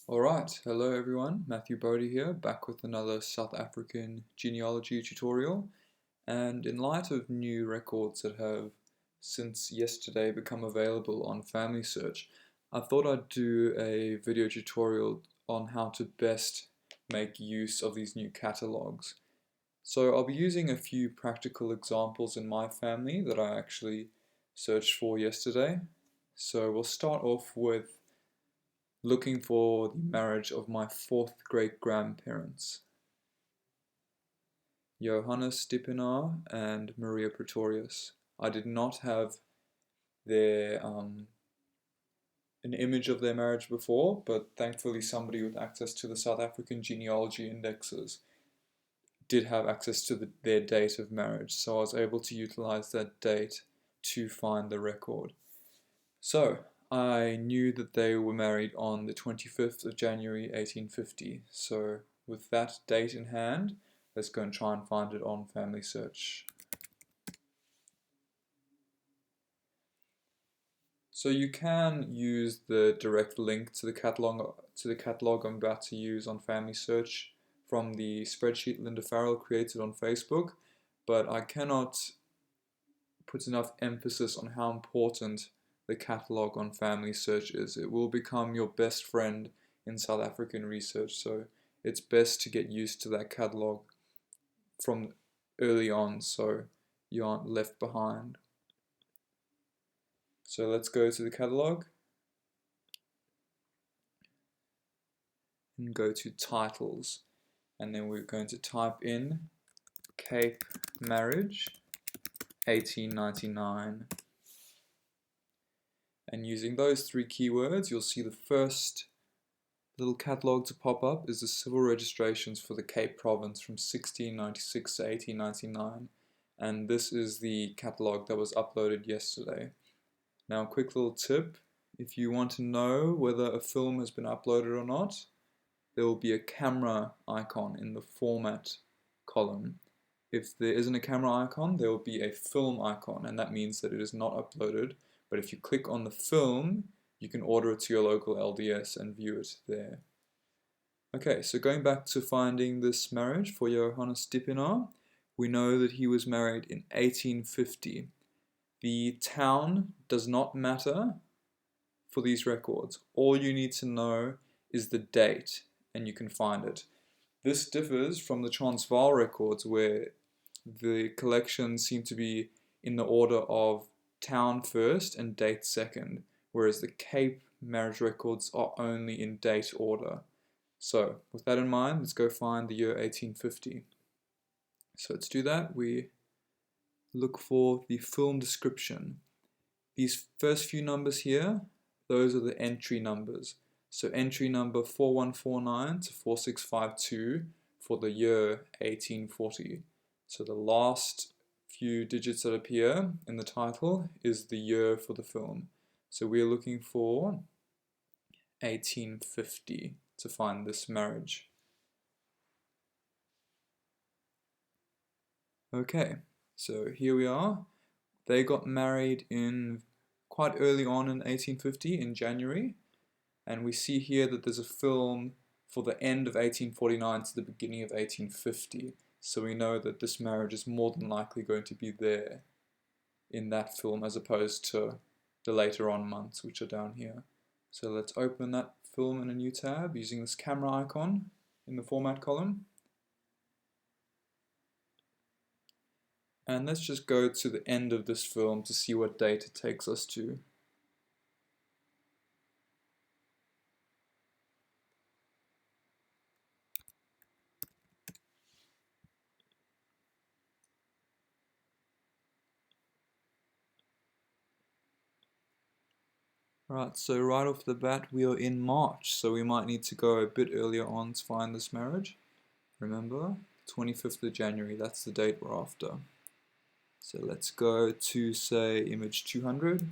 Alright, hello everyone, Matthew Bodie here, back with another South African genealogy tutorial. And in light of new records that have since yesterday become available on Family Search, I thought I'd do a video tutorial on how to best make use of these new catalogs. So I'll be using a few practical examples in my family that I actually searched for yesterday. So we'll start off with looking for the marriage of my fourth great-grandparents, Johannes Pretorius and Maria Pretorius. I did not have their an image of their marriage before, but thankfully somebody with access to the South African genealogy indexes did have access to their date of marriage, so I was able to utilize that date to find the record. So I knew that they were married on the 25th of January 1850. So with that date in hand, let's go and try and find it on Family Search. So you can use the direct link to the catalog I'm about to use on Family Search from the spreadsheet Linda Farrell created on Facebook, but I cannot put enough emphasis on how important the catalog on Family Search is. It will become your best friend in South African research, so it's best to get used to that catalog from early on so you aren't left behind. So let's go to the catalog and go to titles, and then we're going to type in Cape Marriage 1899. And using those three keywords, you'll see the first little catalogue to pop up is the civil registrations for the Cape Province from 1696 to 1899, and this is the catalogue that was uploaded yesterday. Now, a quick little tip: if you want to know whether a film has been uploaded or not, there will be a camera icon in the format column. If there isn't a camera icon, there will be a film icon, and that means that it is not uploaded. But if you click on the film, you can order it to your local LDS and view it there. Okay, so going back to finding this marriage for Johannes Pretorius, we know that he was married in 1850. The town does not matter for these records. All you need to know is the date, and you can find it. This differs from the Transvaal records, where the collections seem to be in the order of town first and date second, whereas the Cape marriage records are only in date order. So with that in mind, let's go find the year 1850. So let's do that. We look for the film description. These first few numbers here, those are the entry numbers. So entry number 4149 to 4652 for the year 1840. So the last few digits that appear in the title is the year for the film. So we're looking for 1850 to find this marriage. Okay, so here we are. They got married in quite early on in 1850 in January, and we see here that there's a film for the end of 1849 to the beginning of 1850. So we know that this marriage is more than likely going to be there in that film as opposed to the later on months, which are down here. So let's open that film in a new tab using this camera icon in the format column. And let's just go to the end of this film to see what date it takes us to. Right, so right off the bat we are in March, so we might need to go a bit earlier on to find this marriage. Remember, 25th of January, that's the date we're after. So let's go to, say, image 200.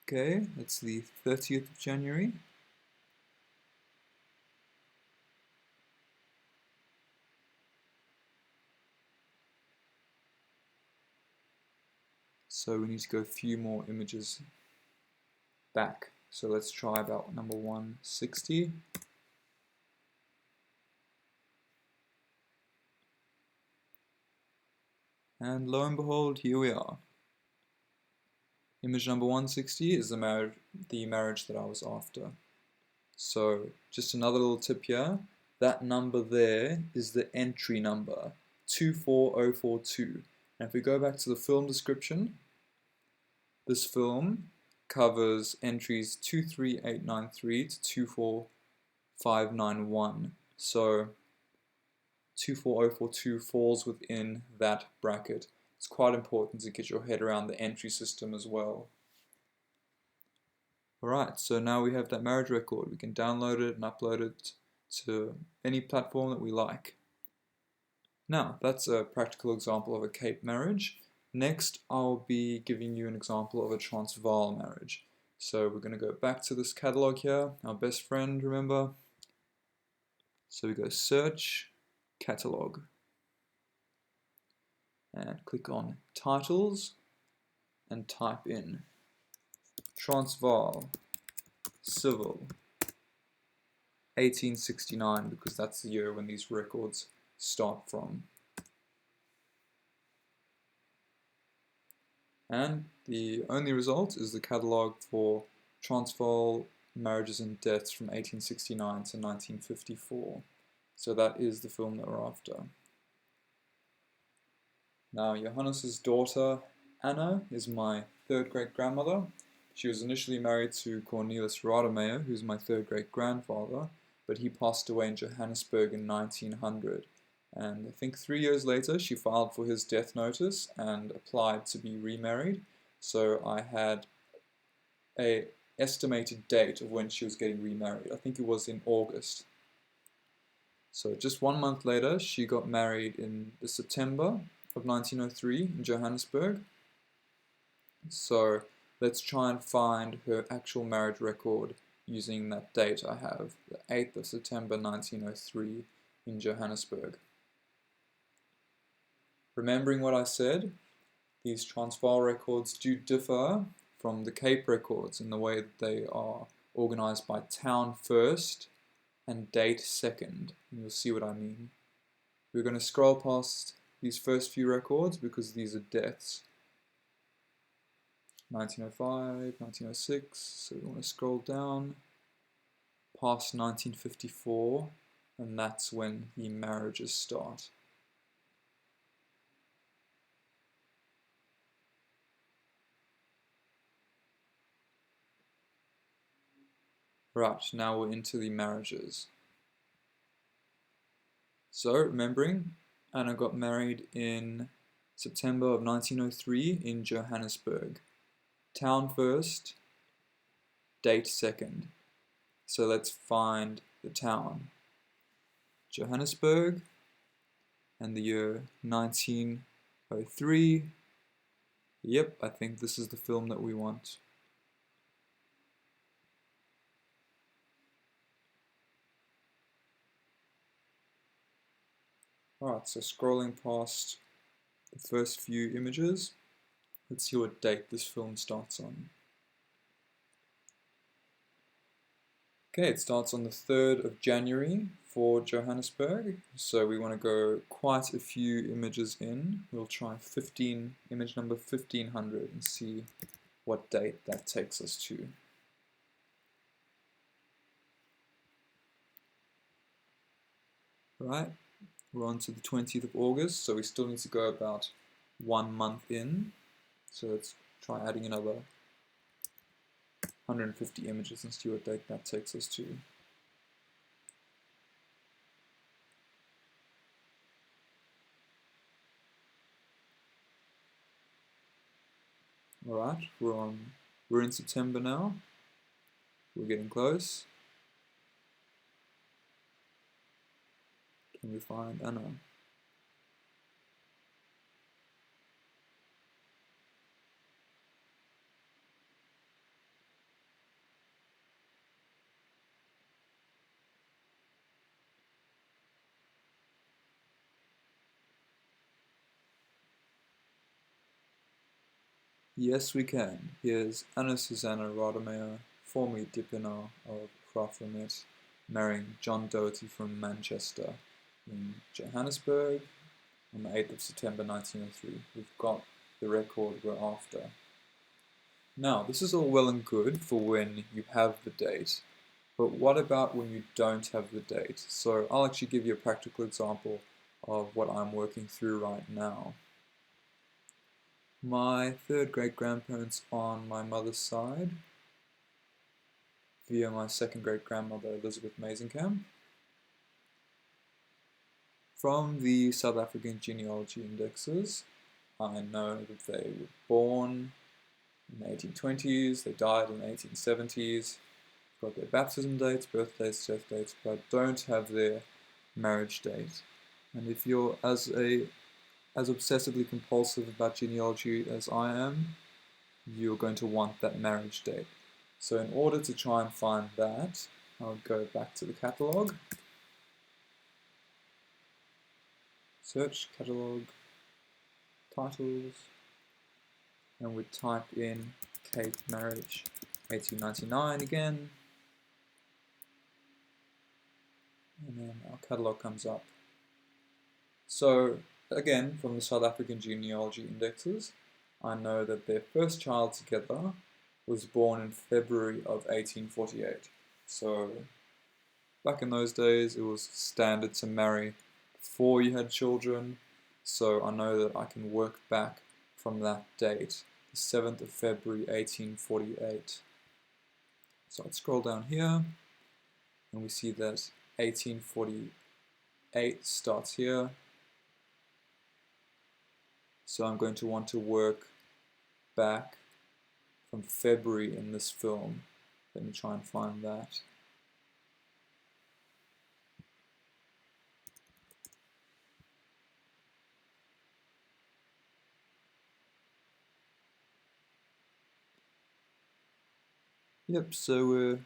Okay, that's the 30th of January. So we need to go a few more images back. So let's try about number 160. And lo and behold, here we are. Image number 160 is the marriage that I was after. So just another little tip here, that number there is the entry number, 24042. And if we go back to the film description, this film covers entries 23893 to 24591. So 24042 falls within that bracket. It's quite important to get your head around the entry system as well. Alright, so now we have that marriage record. We can download it and upload it to any platform that we like. Now, that's a practical example of a Cape marriage. Next, I'll be giving you an example of a Transvaal marriage. So we're going to go back to this catalog here, our best friend, remember? So we go search, catalog, and click on titles, and type in Transvaal, civil, 1869, because that's the year when these records start from. And the only result is the catalogue for Transvaal marriages and deaths from 1869 to 1954. So that is the film that we're after. Now, Johannes' daughter, Anna, is my third great-grandmother. She was initially married to Cornelis Rademeyer, who's my third great-grandfather, but he passed away in Johannesburg in 1900. And I think 3 years later, she filed for his death notice and applied to be remarried. So I had an estimated date of when she was getting remarried. I think it was in August. So just 1 month later, she got married in the September of 1903 in Johannesburg. So let's try and find her actual marriage record using that date I have, the 8th of September 1903 in Johannesburg. Remembering what I said, these Transvaal records do differ from the Cape records in the way that they are organized by town first and date second. And you'll see what I mean. We're going to scroll past these first few records because these are deaths. 1905, 1906, so we want to scroll down past 1954, and that's when the marriages start. Right, now we're into the marriages. So, remembering, Anna got married in September of 1903 in Johannesburg. Town first, date second. So let's find the town. Johannesburg, and the year 1903. Yep, I think this is the film that we want. Alright, so scrolling past the first few images, let's see what date this film starts on. Okay, it starts on the 3rd of January for Johannesburg, so we want to go quite a few images in. We'll try image number 1500 and see what date that takes us to. Right, we're on to the 20th of August, so we still need to go about 1 month in. So let's try adding another 150 images and see what date that takes us to. Alright, we're in September now. We're getting close. Can we find Anna? Yes, we can. Here's Anna Susanna Rodemeyer, formerly Dippenaar of Graaff-Reinet, marrying John Doherty from Manchester in Johannesburg on the 8th of September 1903. We've got the record we're after. Now, this is all well and good for when you have the date, but what about when you don't have the date? So I'll actually give you a practical example of what I'm working through right now. My third great-grandparents on my mother's side, via my second great-grandmother Elizabeth Amazingham, from the South African genealogy indexes, I know that they were born in the 1820s, they died in the 1870s, got their baptism dates, birth dates, death dates, but I don't have their marriage date. And if you're as obsessively compulsive about genealogy as I am, you're going to want that marriage date. So in order to try and find that, I'll go back to the catalogue, search catalogue, titles, and we type in Cape marriage 1899 again, and then our catalogue comes up. So again, from the South African genealogy indexes, I know that their first child together was born in February of 1848. So back in those days, it was standard to marry before you had children, so I know that I can work back from that date, the 7th of February 1848. So I'd scroll down here, and we see that 1848 starts here. So I'm going to want to work back from February in this film. Let me try and find that. Yep, so we're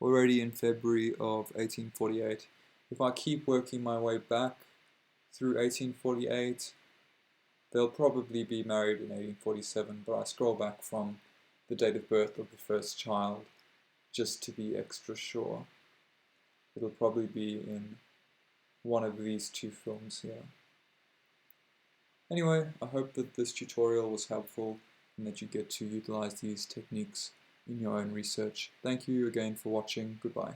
already in February of 1848. If I keep working my way back through 1848, they'll probably be married in 1847, but I scroll back from the date of birth of the first child just to be extra sure. It'll probably be in one of these two films here. Anyway, I hope that this tutorial was helpful and that you get to utilize these techniques in your own research. Thank you again for watching. Goodbye.